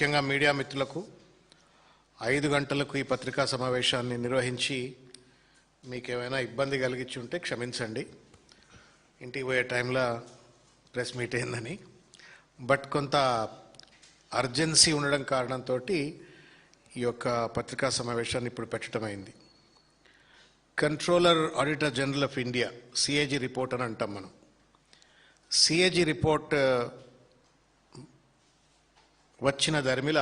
ముఖ్యంగా మీడియా మిత్రులకు 5 గంటలకు ఈ పత్రికా సమావేశాన్ని నిర్వహించి మీకేమైనా ఇబ్బంది కలిగించి ఉంటే క్షమించండి. ఇంటికి పోయే టైంలో ప్రెస్ మీట్ అయిందని. బట్ కొంత అర్జెన్సీ ఉండడం కారణంతో ఈ యొక్క పత్రికా సమావేశాన్ని ఇప్పుడు పెట్టడం అయింది. Controller auditor general of India CAG report అని అంటాం మనం. సిఏజీ రిపోర్ట్ వచ్చిన ధర్మిల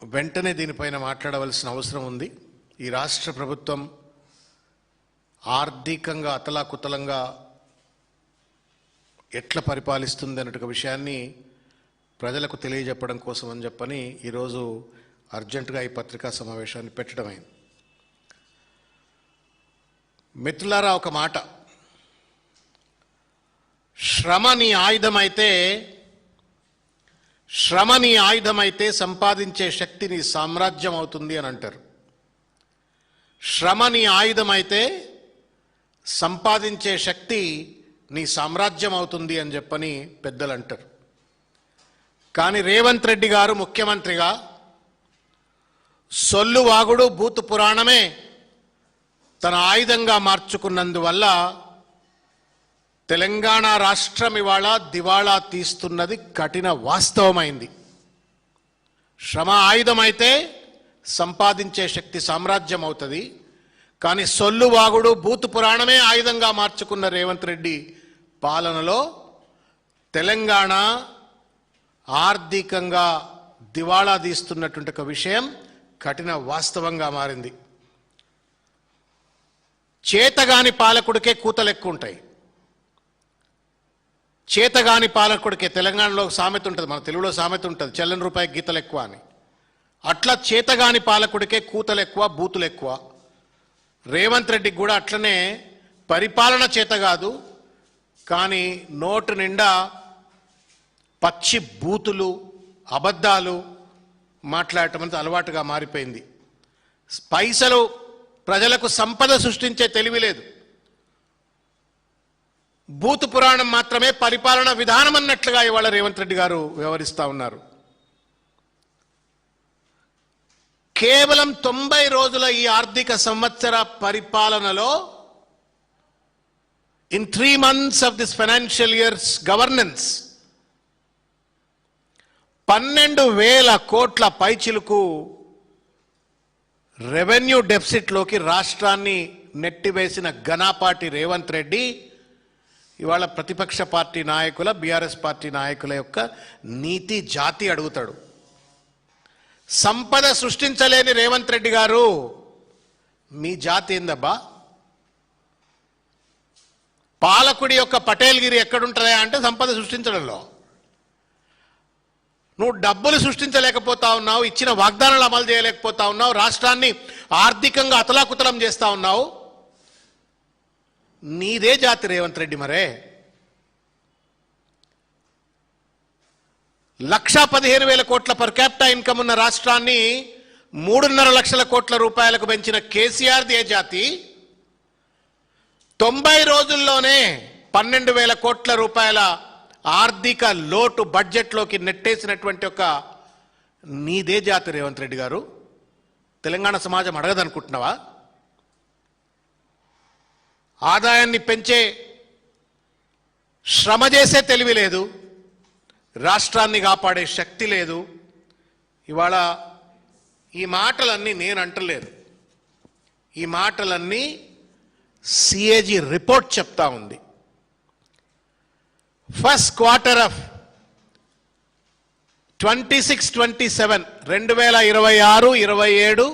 వెంటనే దీనిపైన మాట్లాడవలసిన అవసరం ఉంది. ఈ రాష్ట్ర ప్రభుత్వం ఆర్థికంగా అతలాకుతలంగా ఎట్లా పరిపాలిస్తుంది అన్నట్టు విషయాన్ని ప్రజలకు తెలియజెప్పడం కోసం అని చెప్పని ఈరోజు అర్జెంటుగా ఈ పత్రికా సమావేశాన్ని పెట్టడమైంది. మిత్రులారా, ఒక మాట, శ్రమ నీ ఆయుధమైతే సంపాదించే శక్తి నీ సామ్రాజ్యం అవుతుంది అని అంటారు. శ్రమ నీ ఆయుధమైతే సంపాదించే శక్తి నీ సామ్రాజ్యం అవుతుంది అని చెప్పని పెద్దలు అంటారు. కానీ రేవంత్ రెడ్డి గారు ముఖ్యమంత్రిగా సొల్లు వాగుడు బూతు పురాణమే తన ఆయుధంగా మార్చుకున్నందువల్ల తెలంగాణ రాష్ట్రం ఇవాళ దివాళా తీస్తున్నది కఠిన వాస్తవమైంది. శ్రమ ఆయుధమైతే సంపాదించే శక్తి సామ్రాజ్యం అవుతుంది. కానీ సొల్లు వాగుడు బూతు పురాణమే ఆయుధంగా మార్చుకున్న రేవంత్ రెడ్డి పాలనలో తెలంగాణ ఆర్థికంగా దివాళా తీస్తున్నటువంటి ఒక విషయం కఠిన వాస్తవంగా మారింది. చేతగాని పాలకుడికే కూతలు ఎక్కువ ఉంటాయి. చేతగాని పాలకుడికే, తెలంగాణలో సామెత ఉంటుంది, మన తెలుగులో సామెత ఉంటుంది, చెల్లని రూపాయికి గీతలు ఎక్కువ అని. అట్లా చేతగాని పాలకుడికే కూతలు ఎక్కువ, బూతులు ఎక్కువ. రేవంత్ రెడ్డికి కూడా అట్లనే పరిపాలన చేత కాదు, కానీ నోటు నిండా పచ్చి బూతులు, అబద్ధాలు మాట్లాడటం అనేది అలవాటుగా మారిపోయింది. పైసలు ప్రజలకు సంపద సృష్టించే తెలివి లేదు. బూతు పురాణం మాత్రమే పరిపాలన విధానం అన్నట్లుగా ఇవాళ రేవంత్ రెడ్డి గారు వ్యవహరిస్తూ ఉన్నారు. కేవలం 90 రోజుల ఈ ఆర్థిక సంవత్సర పరిపాలనలో, in 3 months of this financial year's governance, 12,000 కోట్ల పైచిలుకు రెవెన్యూ డెఫిసిట్లోకి రాష్ట్రాన్ని నెట్టివేసిన ఘనాపాటి రేవంత్ రెడ్డి ఇవాళ ప్రతిపక్ష పార్టీ నాయకుల, బీఆర్ఎస్ పార్టీ నాయకుల యొక్క నీతి జాతి అడుగుతాడు. సంపద సృష్టించలేని రేవంత్ రెడ్డి గారు, మీ జాతి ఏందబ్బా? పాలకుడి యొక్క పటేల్గిరి ఎక్కడుంటుందా అంటే సంపద సృష్టించడంలో. నువ్వు డబ్బులు సృష్టించలేకపోతా ఉన్నావు, ఇచ్చిన వాగ్దానాలు అమలు చేయలేకపోతా ఉన్నావు, రాష్ట్రాన్ని ఆర్థికంగా అతలాకుతలం చేస్తా ఉన్నావు. నీదే జాతి రేవంత్ రెడ్డి. మరే 1,15,000 కోట్ల పర్ క్యాపిటా ఇన్కమ్ ఉన్న రాష్ట్రాన్ని 3.5 లక్షల కోట్ల రూపాయలకు పెంచిన కేసీఆర్ది ఏ జాతి? 90 రోజుల్లోనే 12,000 కోట్ల రూపాయల ఆర్థిక లోటు బడ్జెట్లోకి నెట్టేసినటువంటి ఒక నీదే జాతి రేవంత్ రెడ్డి గారు. తెలంగాణ సమాజం అడగదనుకుంటున్నావా? ఆదాయాన్ని పెంచే, శ్రమ చేసే తెలివి లేదు, రాష్ట్రాన్ని కాపాడే శక్తి లేదు. ఇవాళ ఈ మాటలన్నీ నేను అంటలేదు, ఈ మాటలన్నీ సిఏజీ రిపోర్ట్ చెప్తా ఉంది. ఫస్ట్ క్వార్టర్ ఆఫ్ 26-27 2026-27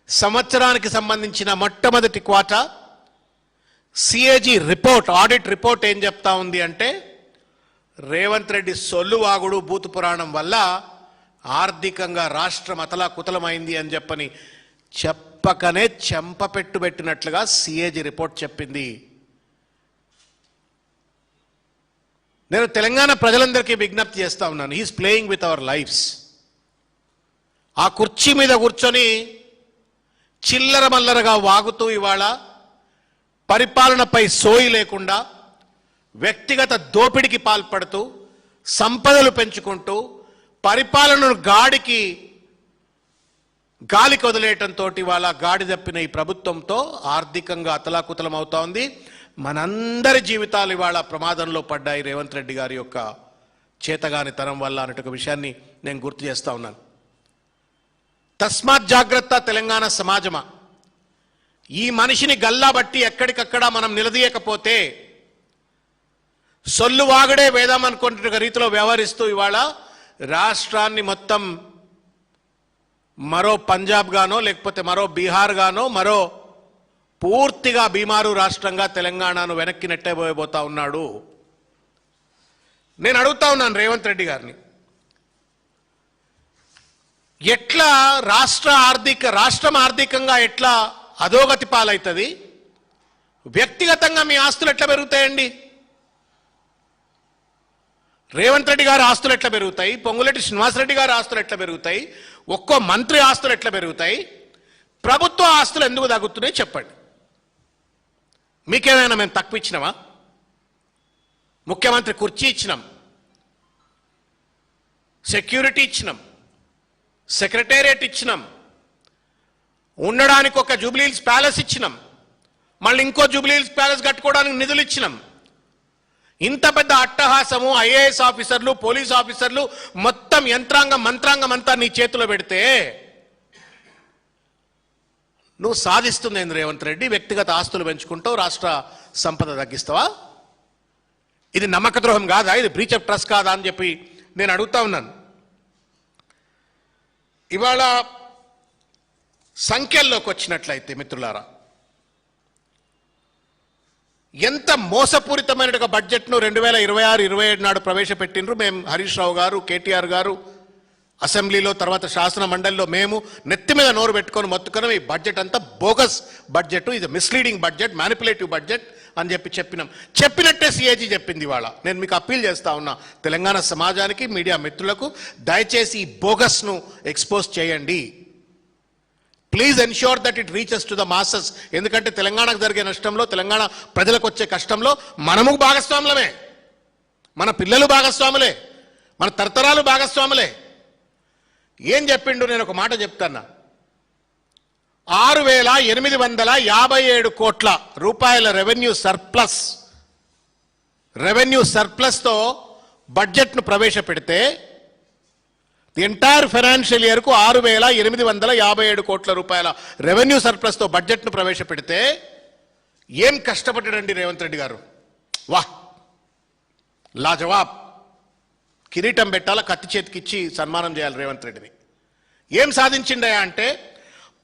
సంవత్సరానికి సంబంధించిన మొట్టమొదటి quarter CAG report, audit report ఏం చెప్తా ఉంది అంటే, రేవంత్ రెడ్డి సొల్లు వాగుడు బూతు పురాణం వల్ల ఆర్థికంగా రాష్ట్రం అతలాకుతలమైంది అని చెప్పని చెప్పకనే చెంపపెట్టు పెట్టినట్లుగా సిఏజీ రిపోర్ట్ చెప్పింది. నేను తెలంగాణ ప్రజలందరికీ విజ్ఞప్తి చేస్తా ఉన్నాను, he is playing with our lives. ఆ కుర్చీ మీద కూర్చొని చిల్లర మల్లరగా వాగుతూ ఇవాళ పరిపాలనపై సోయి లేకుండా వ్యక్తిగత దోపిడికి పాల్పడుతూ సంపదలు పెంచుకుంటూ పరిపాలనను గాలికి వదిలేయటంతో వాళ్ళ గాడి తప్పిన ఈ ప్రభుత్వంతో ఆర్థికంగా అతలాకుతలం అవుతా ఉంది. మనందరి జీవితాలు ఇవాళ ప్రమాదంలో పడ్డాయి రేవంత్ రెడ్డి గారి యొక్క చేతగాని తరం వల్ల అనే ఒక విషయాన్ని నేను గుర్తు చేస్తా ఉన్నాను. తస్మాత్ జాగ్రత్త తెలంగాణ సమాజమా. ఈ మనిషిని గల్లాబట్టి ఎక్కడికక్కడ మనం నిలదీయకపోతే సొల్లువాగడే వేదం అనుకుంటున్న రీతిలో వ్యవహరిస్తూ ఇవాళ రాష్ట్రాన్ని మొత్తం మరో పంజాబ్ గానో లేకపోతే మరో బీహార్ గానో మరో పూర్తిగా బీమారు రాష్ట్రంగా తెలంగాణను వెనక్కి నెట్టబోతా ఉన్నాడు. నేను అడుగుతా ఉన్నాను రేవంత్ రెడ్డి గారిని, ఎట్లా రాష్ట్రం ఆర్థికంగా ఎట్లా అధోగతి పాలవుతుంది? వ్యక్తిగతంగా మీ ఆస్తులు ఎట్లా పెరుగుతాయండి? రేవంత్ రెడ్డి గారి ఆస్తులు ఎట్లా పెరుగుతాయి? పొంగులేటి శ్రీనివాసరెడ్డి గారి ఆస్తులు ఎట్లా పెరుగుతాయి? ఒక్కో మంత్రి ఆస్తులు ఎట్లా పెరుగుతాయి? ప్రభుత్వ ఆస్తులు ఎందుకు తగ్గుతున్నాయి చెప్పండి. మీకేమైనా మేము తక్కువ ఇచ్చినామా? ముఖ్యమంత్రి కుర్చీ ఇచ్చినాం, సెక్యూరిటీ ఇచ్చినాం, సెక్రటేరియట్ ఇచ్చినాం, ఉండడానికి ఒక జూబ్లీహిల్స్ ప్యాలెస్ ఇచ్చినాం, మళ్ళీ ఇంకో జూబ్లీహిల్స్ ప్యాలెస్ కట్టుకోవడానికి నిధులు ఇచ్చినాం. ఇంత పెద్ద అట్టహాసము ఐఏఎస్ ఆఫీసర్లు, పోలీస్ ఆఫీసర్లు, మొత్తం మంత్రాంగం అంతా నీ చేతిలో పెడితే నువ్వు సాధిస్తుంది ఏంది రేవంత్ రెడ్డి? వ్యక్తిగత ఆస్తులు పెంచుకుంటావు, రాష్ట్ర సంపద తగ్గిస్తావా? ఇది నమ్మక ద్రోహం కాదా? ఇది బ్రీచ్ ఆఫ్ ట్రస్ట్ కాదా అని చెప్పి నేను అడుగుతా ఉన్నాను. ఇవాళ సంఖ్యల్లోకి వచ్చినట్లయితే మిత్రులారా, ఎంత మోసపూరితమైన బడ్జెట్ను 2026-27 నాడు ప్రవేశపెట్టినరు. మేము హరీష్ రావు గారు, కేటీఆర్ గారు అసెంబ్లీలో, తర్వాత శాసన మండలిలో మేము నెత్తి మీద నోరు పెట్టుకొని మొత్తుకున్నాం. ఈ బడ్జెట్ అంతా బోగస్ బడ్జెట్, ఇది మిస్లీడింగ్ బడ్జెట్, మ్యానిపులేటివ్ బడ్జెట్ అని చెప్పినట్టే సిఏజీ చెప్పింది. ఇవాళ నేను మీకు అప్పీల్ చేస్తా ఉన్నా, తెలంగాణ సమాజానికి, మీడియా మిత్రులకు, దయచేసి ఈ బోగస్ను ఎక్స్పోజ్ చేయండి. Please ensure that it reaches to the masses. ఎందుకంటే తెలంగాణకు జరిగే నష్టంలో, తెలంగాణ ప్రజలకు వచ్చే కష్టంలో మనము భాగస్వాములమే, మన పిల్లలు భాగస్వాములే, మన తరతరాలు భాగస్వాములే. ఏం చెప్పిండు? నేను ఒక మాట చెప్తాను. 6,857 కోట్ల రూపాయల రెవెన్యూ సర్ప్లస్తో బడ్జెట్ను ప్రవేశపెడితే ది ఎంటైర్ ఫైనాన్షియల్ ఇయర్కు 6,857 కోట్ల రూపాయల రెవెన్యూ సర్ప్లస్తో బడ్జెట్ను ప్రవేశపెడితే ఏం కష్టపడ్డాడండి రేవంత్ రెడ్డి గారు? వాహ్, లాజవాబ్. కిరీటం పెట్టాల, కత్తి చేతికిచ్చి సన్మానం చేయాలి రేవంత్ రెడ్డిని. ఏం సాధించిండయా అంటే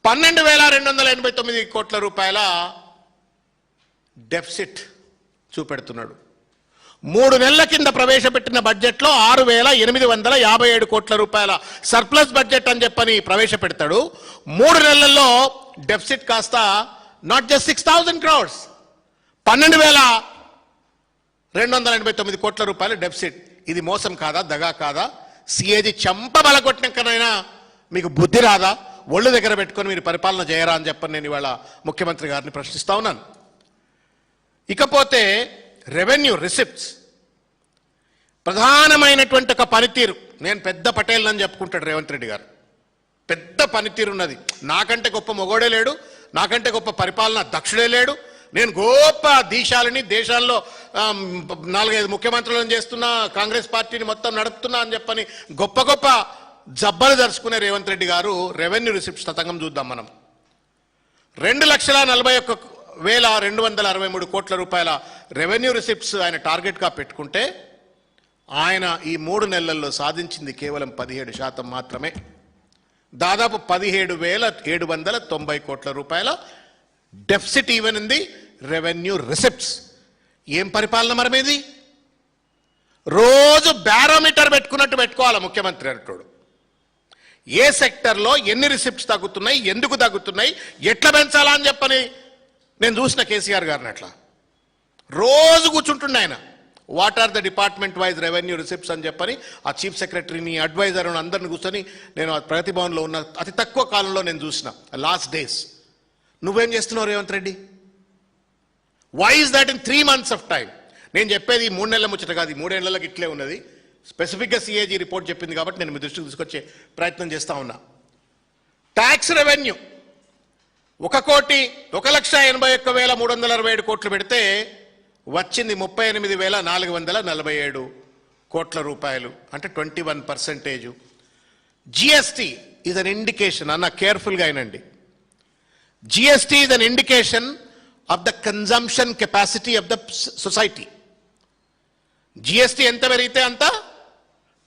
12,289 కోట్ల రూపాయల డెఫిసిట్ చూపెడుతున్నాడు. 3 నెలల కింద ప్రవేశపెట్టిన బడ్జెట్లో 6,857 కోట్ల రూపాయల సర్ప్లస్ బడ్జెట్ అని చెప్పని ప్రవేశపెడతాడు. 3 నెలల్లో డెఫిసిట్ కాస్త నాట్ జస్ట్ 6,000 crores, 12,289 కోట్ల రూపాయల డెఫిసిట్. ఇది మోసం కాదా? దగా కాదా? సిఏజీ చంప బలగొట్టినాకనైనా మీకు బుద్ధి రాదా? ఒళ్ళు దగ్గర పెట్టుకొని మీరు పరిపాలన చేయరా అని చెప్పని నేను ఇవాళ ముఖ్యమంత్రి గారిని ప్రశ్నిస్తా ఉన్నాను. ఇకపోతే రెవెన్యూ రిసిప్ట్స్ ప్రధానమైనటువంటి ఒక పనితీరు. నేను పెద్ద పటేల్ అని చెప్పుకుంటాడు రేవంత్ రెడ్డి గారు. పెద్ద పనితీరు ఉన్నది. నాకంటే గొప్ప మొగోడే లేడు, నాకంటే గొప్ప పరిపాలన దక్షుడే లేడు. నేను గొప్ప దేశాల్లో 4-5 ముఖ్యమంత్రులను చేస్తున్నా, కాంగ్రెస్ పార్టీని మొత్తం నడుపుతున్నా అని చెప్పని గొప్ప జబ్బలు దర్చుకునే రేవంత్ రెడ్డి గారు రెవెన్యూ రిసిప్ట్స్ తతంగం చూద్దాం మనం. 2,41,263 కోట్ల రూపాయల రెవెన్యూ రిసిప్ట్స్ ఆయన టార్గెట్గా పెట్టుకుంటే ఆయన ఈ 3 నెలల్లో సాధించింది కేవలం 17% మాత్రమే. దాదాపు 17,790 కోట్ల రూపాయల deficit even in the revenue receipts. ఏం పరిపాలన మరమేది? రోజు బ్యారోమీటర్ పెట్టుకున్నట్టు పెట్టుకోవాలి ముఖ్యమంత్రి అంటాడు. ఏ సెక్టర్లో ఎన్ని రిసిప్ట్స్ తగ్గుతున్నాయి, ఎందుకు తగ్గుతున్నాయి, ఎట్లా పెంచాలా అని చెప్పని నేను చూసిన కేసీఆర్ గారిని. అట్లా రోజు కూర్చుంటుండే ఆయన. What are the department wise revenue receipts అని చెప్పని ఆ చీఫ్ సెక్రటరీని, అడ్వైజర్ని అందరిని కూర్చొని నేను ప్రగతి భవన్లో ఉన్న అతి తక్కువ కాలంలో నేను చూసిన లాస్ట్ డేస్. నువ్వేం చేస్తున్నావు Revanth Reddy? Why is that in 3 months of time? నేను చెప్పేది 3 నెలల ముచ్చట కాదు, 3 ఏళ్లకి ఇట్లే ఉన్నది. స్పెసిఫిక్గా సిఏజీ రిపోర్ట్ చెప్పింది కాబట్టి నేను మీ దృష్టికి తీసుకొచ్చే ప్రయత్నం చేస్తా ఉన్నా. ట్యాక్స్ రెవెన్యూ 1,81,367 కోట్లు పెడితే వచ్చింది 38,447 కోట్ల రూపాయలు, అంటే 21%. జిఎస్టీ ఈజ్ అన్ ఇండికేషన్, అన్న కేర్ఫుల్గా అయినండి. GST is an indication of the consumption capacity of the society. GST ఎంత పెరిగితే అంత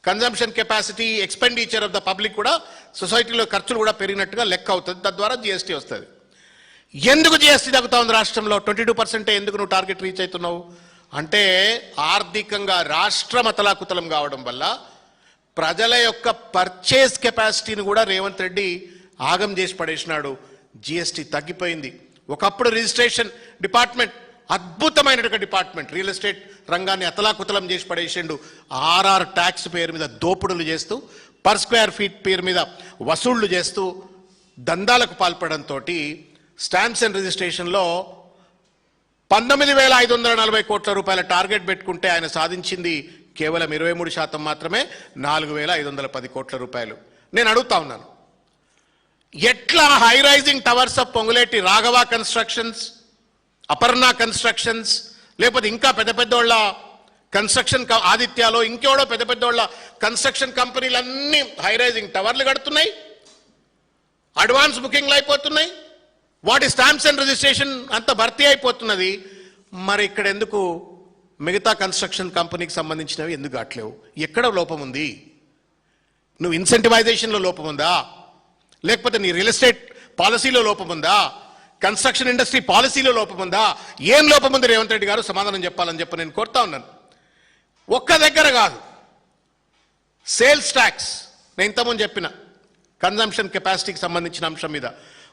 consumption capacity, expenditure of the public కూడా, సొసైటీలో ఖర్చులు కూడా పెరిగినట్టుగా లెక్క అవుతుంది. తద్వారా జిఎస్టీ వస్తుంది. ఎందుకు జిఎస్టీ తగ్గుతా ఉంది రాష్ట్రంలో? 22% ఎందుకు నువ్వు టార్గెట్ రీచ్ అవుతున్నావు అంటే, ఆర్థికంగా రాష్ట్రం అతలాకుతలం కావడం వల్ల ప్రజల యొక్క పర్చేస్ కెపాసిటీని కూడా రేవంత్ రెడ్డి ఆగం చేసి పడేసినాడు. జిఎస్టీ తగ్గిపోయింది. ఒకప్పుడు రిజిస్ట్రేషన్ డిపార్ట్మెంట్ అద్భుతమైనటువంటి డిపార్ట్మెంట్, రియల్ ఎస్టేట్ రంగాన్ని అతలాకుతలం చేసి పడేసిండు. ఆర్ఆర్ ట్యాక్స్ పేరు మీద దోపిడులు చేస్తూ, పర్ స్క్వేర్ ఫీట్ పేరు మీద వసూళ్లు చేస్తూ దందాలకు పాల్పడంతో స్టాంప్స్ అండ్ రిజిస్ట్రేషన్లో 19,540 కోట్ల రూపాయల టార్గెట్ పెట్టుకుంటే ఆయన సాధించింది కేవలం 23% మాత్రమే, 4,510 కోట్ల రూపాయలు. నేను అడుగుతా ఉన్నాను, ఎట్లా high rising towers of Ponguleti Raghava constructions, Aparna constructions, లేకపోతే ఇంకా పెద్ద పెద్దోళ్ళ కన్స్ట్రక్షన్, ఆదిత్యాలో ఇంకెవడో పెద్ద పెద్దోళ్ళ కన్స్ట్రక్షన్ కంపెనీలన్నీ హై రైజింగ్ టవర్లు కడుతున్నాయి, అడ్వాన్స్ బుకింగ్లు అయిపోతున్నాయి, వాటి స్టాంప్స్ అండ్ రిజిస్ట్రేషన్ అంత భర్తీ అయిపోతున్నది. మరి ఇక్కడ ఎందుకు మిగతా కన్స్ట్రక్షన్ కంపెనీకి సంబంధించినవి ఎందుకు కావట్లేవు? ఎక్కడ లోపం ఉంది? నువ్వు ఇన్సెంటివైజేషన్లో లోపం ఉందా, లేకపోతే నీ రియల్ ఎస్టేట్ పాలసీలో లోపం ఉందా, కన్స్ట్రక్షన్ ఇండస్ట్రీ పాలసీలో లోపం ఉందా? ఏం లోపం ఉంది రేవంత్ రెడ్డి గారు? సమాధానం చెప్పాలని చెప్పి నేను కోరుతా ఉన్నాను. ఒక్క దగ్గర కాదు, సేల్స్ ట్యాక్స్ నేను ఇంతకుముందు చెప్పిన కన్జంప్షన్ కెపాసిటీకి సంబంధించిన అంశం మీద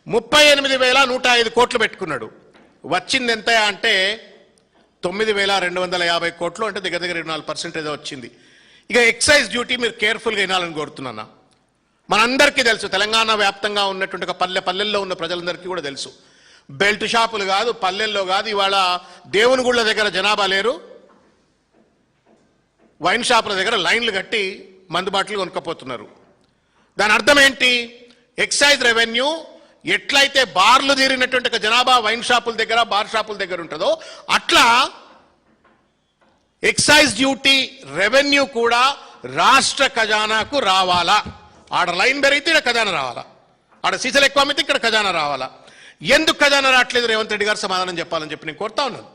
38,105 కోట్లు పెట్టుకున్నాడు. వచ్చింది ఎంత అంటే 9,250 కోట్లు, అంటే దగ్గర దగ్గర 24% ఏదో వచ్చింది. ఇక ఎక్సైజ్ డ్యూటీ మీరు కేర్ఫుల్గా వినాలని కోరుతున్నాను. మనందరికీ తెలుసు, తెలంగాణ వ్యాప్తంగా ఉన్నటువంటి ఒక పల్లెల్లో ఉన్న ప్రజలందరికీ కూడా తెలుసు, బెల్ట్ షాపులు కాదు, పల్లెల్లో కాదు, ఇవాళ దేవుని గుళ్ళ దగ్గర జనాభా లేరు, వైన్ షాపుల దగ్గర లైన్లు కట్టి మందు బాటలు కొనుక్కపోతున్నారు. దాని అర్థం ఏంటి? ఎక్సైజ్ రెవెన్యూ ఎట్లయితే బార్లు తీరినటువంటి ఒక జనాభా వైన్ షాపుల దగ్గర, బార్ షాపుల దగ్గర ఉంటుందో, అట్లా ఎక్సైజ్ డ్యూటీ రెవెన్యూ కూడా రాష్ట్ర ఖజానాకు రావాలా. ఆడ లైన్ పెరిగితే ఇక్కడ ఖజానా రావాలా, ఆడ సీసలు ఎక్కువ అమ్మితే ఇక్కడ ఖజానా రావాలా. ఎందుకు ఖజానా రావట్లేదు రేవంత్ రెడ్డి గారు సమాధానం చెప్పాలని చెప్పి నేను కోరుతా ఉన్నాను.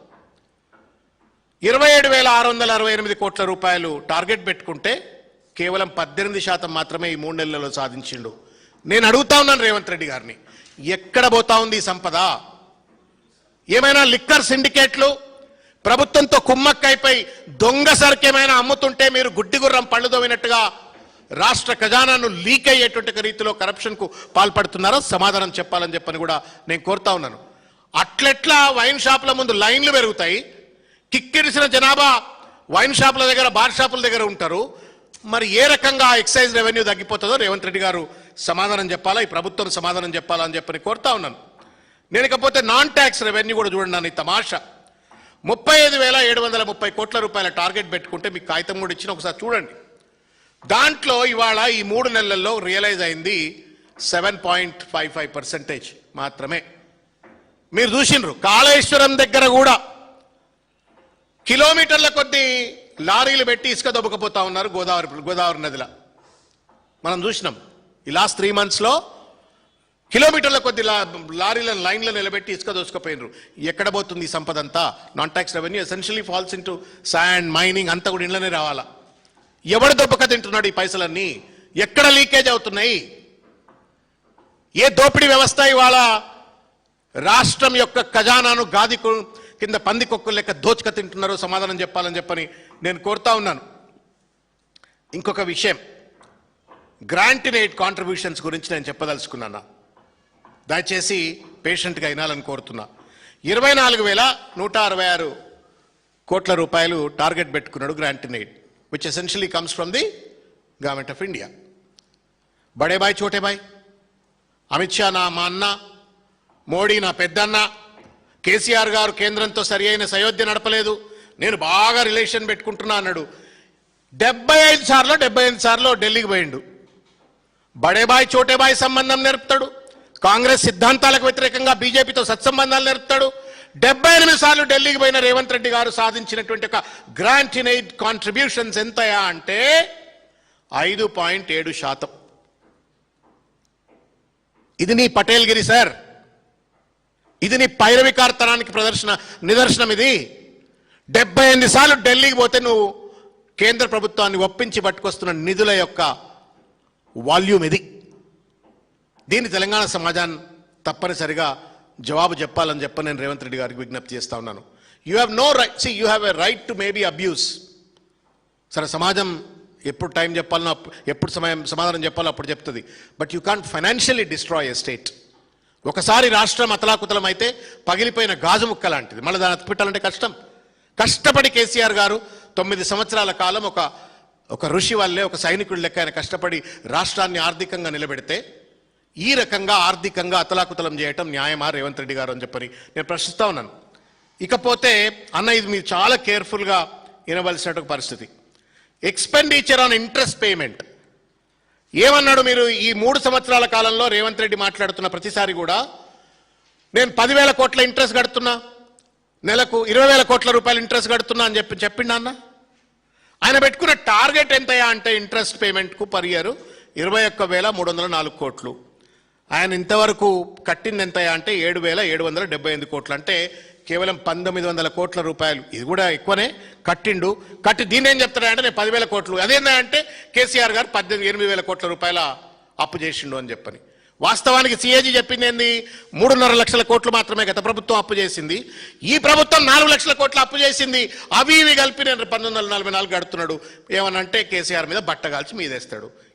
27,668 కోట్ల రూపాయలు టార్గెట్ పెట్టుకుంటే కేవలం 18% మాత్రమే ఈ 3 నెలల్లో సాధించిండు. నేను అడుగుతా ఉన్నాను రేవంత్ రెడ్డి గారిని, ఎక్కడ పోతా ఉంది ఈ సంపద? ఏమైనా లిక్కర్ సిండికేట్లు ప్రభుత్వంతో కుమ్మక్కైపోయి దొంగ సరుకేమైనా అమ్ముతుంటే మీరు గుడ్డి గుర్రం పళ్ళు తోమినట్టుగా రాష్ట్ర ఖజానాను లీక్ అయ్యేటువంటి రీతిలో కరప్షన్కు పాల్పడుతున్నారో సమాధానం చెప్పాలని చెప్పని కూడా నేను కోరుతా ఉన్నాను. అట్లెట్లా వైన్ షాపుల ముందు లైన్లు పెరుగుతాయి, కిక్కిరిసిన జనాభా వైన్ షాపుల దగ్గర, బార్ షాపుల దగ్గర ఉంటారు. మరి ఏ రకంగా ఎక్సైజ్ రెవెన్యూ తగ్గిపోతుందో రేవంత్ రెడ్డి గారు సమాధానం చెప్పాలా, ఈ ప్రభుత్వం సమాధానం చెప్పాలా అని చెప్పని కోరుతా ఉన్నాను. నేను ఇకపోతే నాన్ ట్యాక్స్ రెవెన్యూ కూడా చూడండి నన్ను, ఈ తమాషా 35,730 కోట్ల రూపాయల టార్గెట్ పెట్టుకుంటే మీకు కాగితం కూడా ఇచ్చిన, ఒకసారి చూడండి. దాంట్లో ఇవాళ ఈ 3 నెలల్లో రియలైజ్ అయింది 7.55% మాత్రమే. మీరు చూసిండ్రు, కాళేశ్వరం దగ్గర కూడా కిలోమీటర్ల కొద్దీ లారీలు పెట్టి ఇసుక దొబ్బకపోతా ఉన్నారు గోదావరి నదిలో. మనం చూసినాం ఈ లాస్ట్ 3 monthsలో కిలోమీటర్ల కొద్ది లారీలను లైన్లో నిలబెట్టి ఇసుక దోసుకుపోయినరు. ఎక్కడ పోతుంది ఈ సంపద అంతా? Non tax revenue essentially falls into sand, mining అంతా కూడా ఇంట్లోనే రావాలా. ఎవడు దొబ్బక తింటున్నాడు ఈ పైసలన్నీ? ఎక్కడ లీకేజ్ అవుతున్నాయి? ఏ దోపిడీ వ్యవస్థ ఇవాళ రాష్ట్రం యొక్క ఖజానాను గాది కింద పందికొక్కులు లెక్క దోచుక తింటున్నారో సమాధానం చెప్పాలని చెప్పని నేను కోరుతా ఉన్నాను. ఇంకొక విషయం, గ్రాంట్ ఇన్ ఎయిడ్ కాంట్రిబ్యూషన్స్ గురించి నేను చెప్పదలుచుకున్నాను. దయచేసి పేషెంట్గా వినాలని కోరుతున్నా. 24,166 కోట్ల రూపాయలు టార్గెట్ పెట్టుకున్నాడు grant in aid, which essentially comes from the government of India. బడే బాయ్ చోటే బాయ్, అమిత్ షా మా అన్న, మోడీ నా పెద్దన్న, కేసీఆర్ గారు కేంద్రంతో సరి అయిన సయోధ్య నడపలేదు, నేను బాగా రిలేషన్ పెట్టుకుంటున్నా అన్నాడు. 75 సార్లు ఢిల్లీకి పోయిండు. బడేబాయ్ చోటేబాయ్ సంబంధం నేర్పుతాడు. కాంగ్రెస్ సిద్ధాంతాలకు వ్యతిరేకంగా బీజేపీతో సత్సంబంధాలు నేర్పుతాడు. 78 సార్లు ఢిల్లీకి పోయిన రేవంత్ రెడ్డి గారు సాధించినటువంటి ఒక గ్రాంట్ ఇన్ ఎయిడ్ కాంట్రిబ్యూషన్స్ ఎంతయా అంటే 5.7%. ఇది నీ పటేల్గిరి సార్, ఇది నీ పైరవికార్తనానికి నిదర్శనం. ఇది 78 సార్లు ఢిల్లీకి పోతే నువ్వు కేంద్ర ప్రభుత్వాన్ని ఒప్పించి పట్టుకొస్తున్న నిధుల యొక్క వాల్యూమ్ ఇది. దీన్ని తెలంగాణ సమాజాన్ని తప్పనిసరిగా జవాబు చెప్పాలని నేను రేవంత్ రెడ్డి గారికి విజ్ఞప్తి చేస్తా ఉన్నాను. You have no right, you have a right to maybe abuse. సరే, సమాజం ఎప్పుడు టైం చెప్పాలనో ఎప్పుడు సమాధానం చెప్పాలో అప్పుడు చెప్తుంది. But you can't financially destroy a state. ఒకసారి రాష్ట్రం అతలాకుతలం అయితే పగిలిపోయిన గాజు ముక్క లాంటిది. మళ్ళీ దాన్ని అతిపెట్టాలంటే కష్టం. కష్టపడి కేసీఆర్ గారు 9 సంవత్సరాల కాలం ఒక ఋషి వల్లే, ఒక సైనికుడి లెక్క ఆయన కష్టపడి రాష్ట్రాన్ని ఆర్థికంగా నిలబెడితే ఈ రకంగా ఆర్థికంగా అతలాకుతలం చేయటం న్యాయమా రేవంత్ రెడ్డి గారు అని చెప్పని నేను ప్రశ్నిస్తా ఉన్నాను. ఇకపోతే అన్న, ఇది మీరు చాలా కేర్ఫుల్గా వినవలసిన పరిస్థితి. ఎక్స్పెండిచర్ ఆన్ ఇంట్రెస్ట్ పేమెంట్ ఏమన్నాడు? మీరు ఈ 3 సంవత్సరాల కాలంలో రేవంత్ రెడ్డి మాట్లాడుతున్న ప్రతిసారి కూడా నేను 10,000 కోట్ల ఇంట్రెస్ట్ కడుతున్నా, నెలకు 20,000 కోట్ల రూపాయలు ఇంట్రెస్ట్ కడుతున్నా అని చెప్పిండా అన్న? ఆయన పెట్టుకున్న టార్గెట్ ఎంతయా అంటే ఇంట్రెస్ట్ పేమెంట్కు పర్ ఇయర్ 21,304 కోట్లు. ఆయన ఇంతవరకు కట్టింది ఎంతయా అంటే 7,778 కోట్లు, అంటే కేవలం 1,900 కోట్ల రూపాయలు. ఇది కూడా ఎక్కువనే కట్టి దీన్ని ఏం చెప్తాడంటే నేను 10,000 కోట్లు. అదేంటంటే కేసీఆర్ గారు 8,000 కోట్ల రూపాయల అప్పు చేసిండు అని చెప్పని. వాస్తవానికి సిఏజీ చెప్పింది ఏంది? 3.5 లక్షల కోట్లు మాత్రమే గత ప్రభుత్వం అప్పు చేసింది. ఈ ప్రభుత్వం 4 లక్షల కోట్ల అప్పు చేసింది. అవి ఇవి కలిపి నేను 1944 గడుతున్నాడు. ఏమనంటే కేసీఆర్ మీద బట్టగాల్చి మీదేస్తాడు.